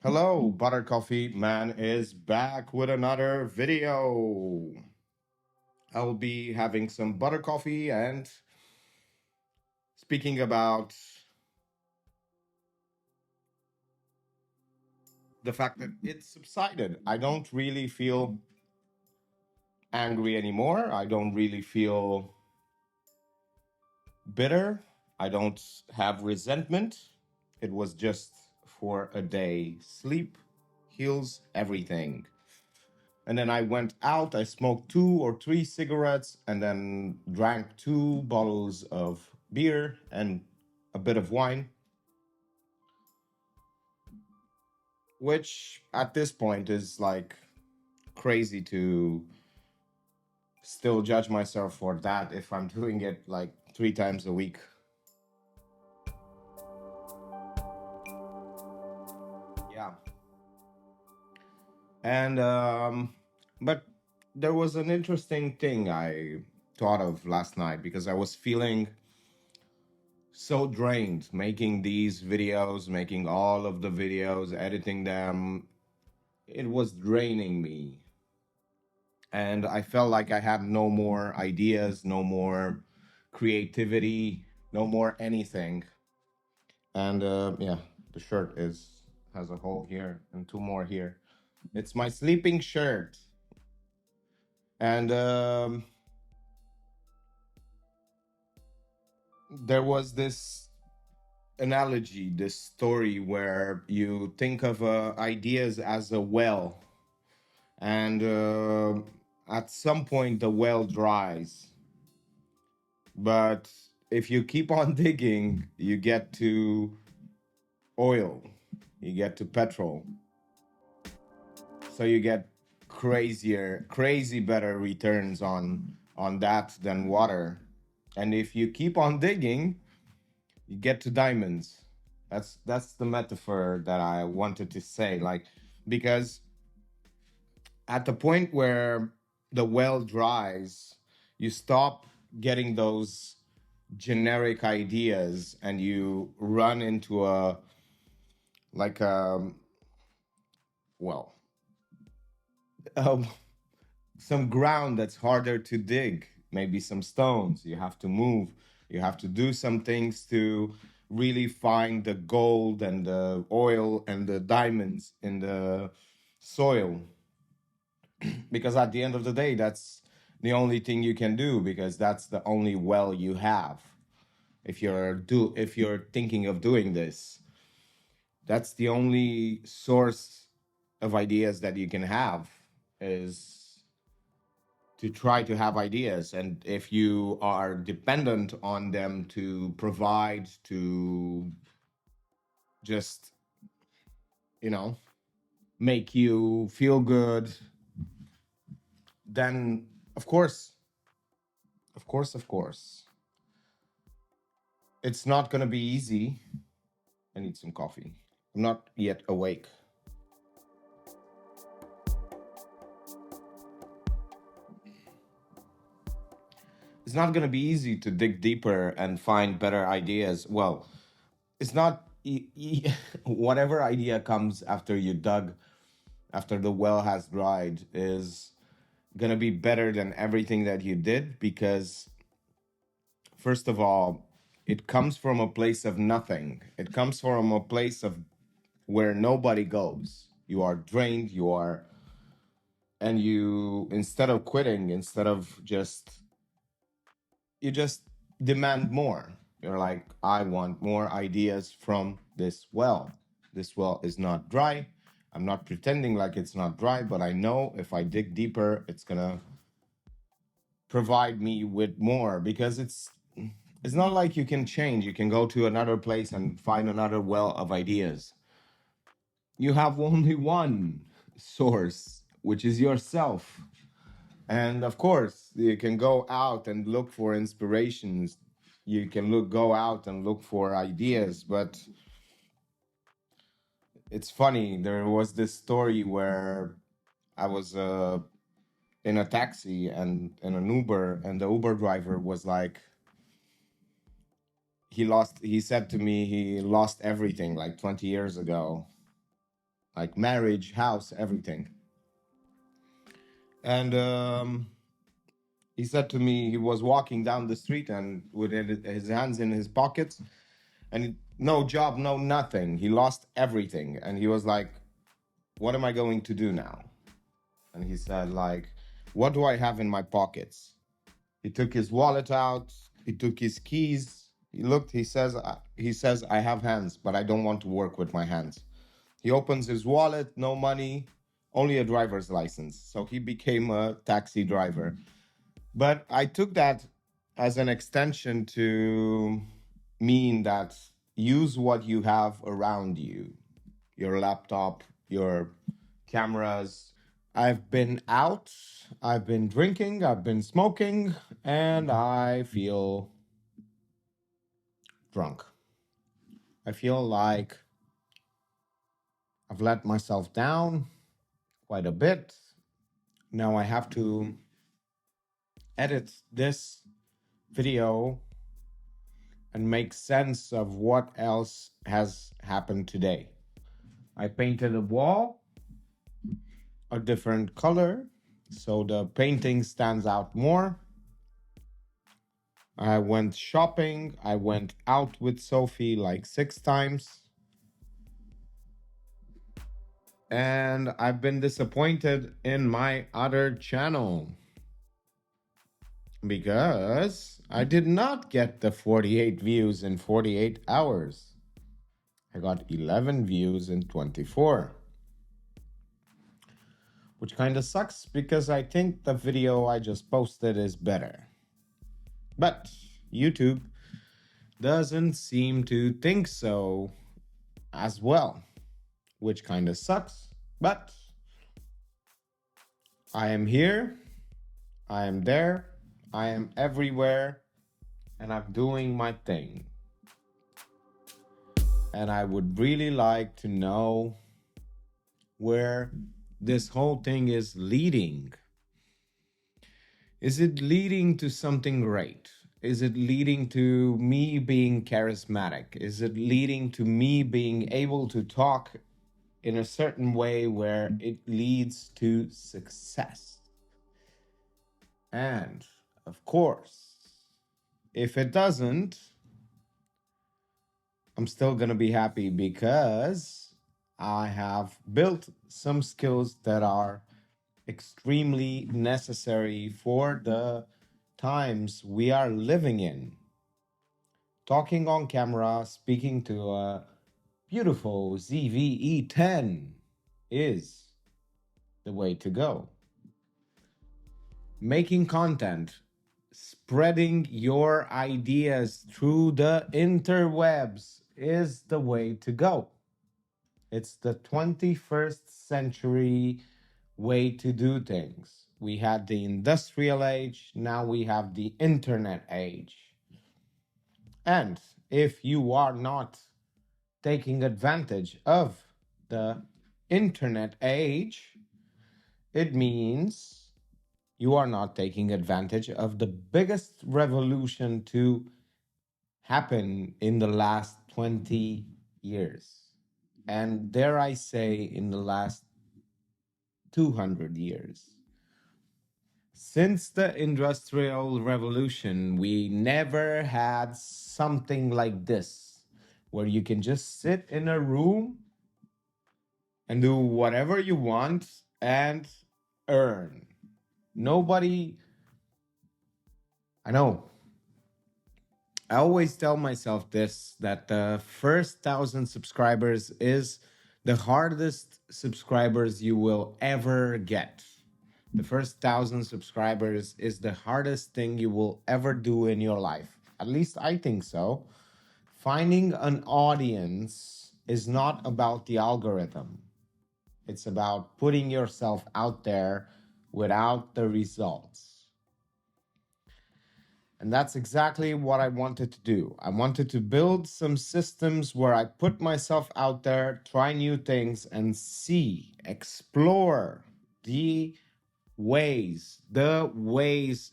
Hello, Butter Coffee Man is back with another video. I'll be having some butter coffee and speaking about the fact that it's subsided. I don't really feel angry anymore. I don't really feel bitter. I don't have resentment. It was just for a day. Sleep heals everything. And then I went out, I smoked 2 or 3 cigarettes, and then drank 2 bottles of beer and a bit of wine, which at this point is like crazy to still judge myself for that if I'm doing it like 3 times a week. Yeah. And, but there was an interesting thing I thought of last night because I was feeling so drained making these videos, making all of the videos, editing them. It was draining me. And I felt like I had no more ideas, no more creativity, no more anything. And yeah, the shirt is has a hole here and 2 more here. It's my sleeping shirt. And there was this analogy, this story where you think of ideas as a well, and at some point the well dries. But if you keep on digging, you get to oil, you get to petrol. So you get crazy better returns on that than water. And if you keep on digging, you get to diamonds. That's the metaphor that I wanted to say. Like, because at the point where the well dries, you stop getting those generic ideas and you run into a like well um, some ground that's harder to dig, maybe some stones you have to move, you have to do some things to really find the gold and the oil and the diamonds in the soil, because at the end of the day that's the only thing you can do, because that's the only well you have. If you're thinking of doing this, that's the only source of ideas that you can have, is to try to have ideas. And if you are dependent on them to provide, to just, you know, make you feel good, then of course, it's not going to be easy. I need some coffee. I'm not yet awake. It's not going to be easy to dig deeper and find better ideas. Well, it's not whatever idea comes after you dug, after the well has dried, is going to be better than everything that you did, because first of all, it comes from a place of nothing. It comes from a place of where nobody goes. You are drained, and you, instead of quitting, instead of just, you just demand more. You're like, I want more ideas from this well. This well is not dry. I'm not pretending like it's not dry, but I know if I dig deeper, it's gonna provide me with more, because it's not like you can change. You can go to another place and find another well of ideas. You have only one source, which is yourself. And of course, you can go out and look for inspirations. You can go out and look for ideas. But it's funny. There was this story where I was in a taxi and in an Uber, and the Uber driver was like, he said to me he lost everything like 20 years ago. like marriage, house, everything. And he said to me, he was walking down the street and with his hands in his pockets, and no job, no nothing. He lost everything, and he was like, "What am I going to do now?" And he said, like, "What do I have in my pockets?" He took his wallet out. He took his keys. He looked. He says, "I have hands, but I don't want to work with my hands." He opens his wallet. No money, only a driver's license. So he became a taxi driver. But I took that as an extension to mean that use what you have around you, your laptop, your cameras. I've been out, I've been drinking, I've been smoking, and I feel drunk. I feel like I've let myself down quite a bit. Now I have to edit this video and make sense of what else has happened today. I painted a wall a different color so the painting stands out more. I went shopping. I went out with Sophie like 6 times. And I've been disappointed in my other channel because I did not get the 48 views in 48 hours. I got 11 views in 24. Which kind of sucks because I think the video I just posted is better. But YouTube doesn't seem to think so as well, which kind of sucks. But I am here, I am there, I am everywhere, and I'm doing my thing. And I would really like to know where this whole thing is leading. Is it leading to something great? Is it leading to me being charismatic? Is it leading to me being able to talk in a certain way where it leads to success? And of course, if it doesn't, I'm still going to be happy because I have built some skills that are extremely necessary for the times we are living in. Talking on camera, speaking to a beautiful ZVE10 is the way to go. Making content, spreading your ideas through the interwebs is the way to go. It's the 21st century way to do things. We had the industrial age, now we have the internet age. And if you are not taking advantage of the internet age, it means you are not taking advantage of the biggest revolution to happen in the last 20 years. And dare I say, in the last 200 years. Since the Industrial Revolution, we never had something like this, where you can just sit in a room and do whatever you want and earn. Nobody, I know, I always tell myself this, that the first 1,000 subscribers is the hardest subscribers you will ever get. The first 1,000 subscribers is the hardest thing you will ever do in your life. At least I think so. Finding an audience is not about the algorithm. It's about putting yourself out there without the results. And that's exactly what I wanted to do. I wanted to build some systems where I put myself out there, try new things, and see, explore the ways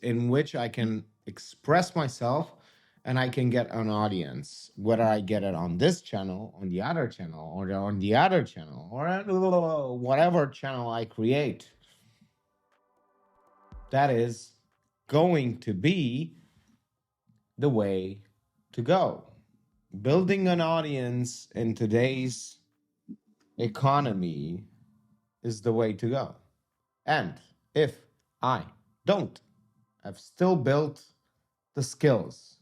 in which I can express myself and I can get an audience, whether I get it on this channel, on the other channel, or on the other channel, or whatever channel I create. That is going to be the way to go. Building an audience in today's economy is the way to go. And if I don't, I've still built the skills,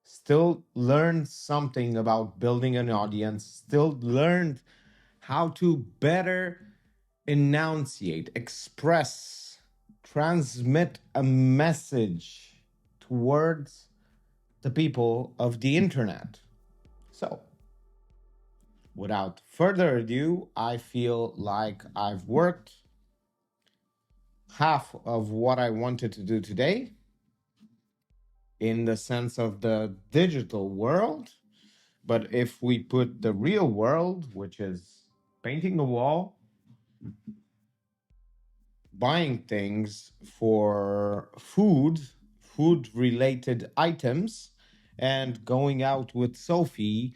still learned something about building an audience, still learned how to better enunciate, express, transmit a message towards the people of the internet. So, without further ado, I feel like I've worked half of what I wanted to do today in the sense of the digital world. But if we put the real world, which is painting the wall, buying things for food related items, and going out with Sophie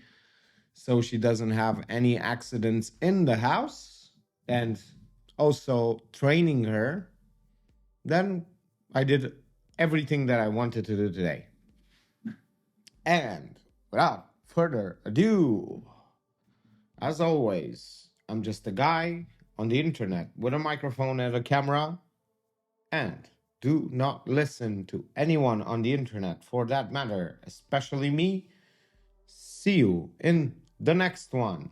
so she doesn't have any accidents in the house, and also training her, then I did everything that I wanted to do today. And without further ado, as always, I'm just a guy on the internet with a microphone and a camera. And do not listen to anyone on the internet for that matter, especially me. See you in the next one.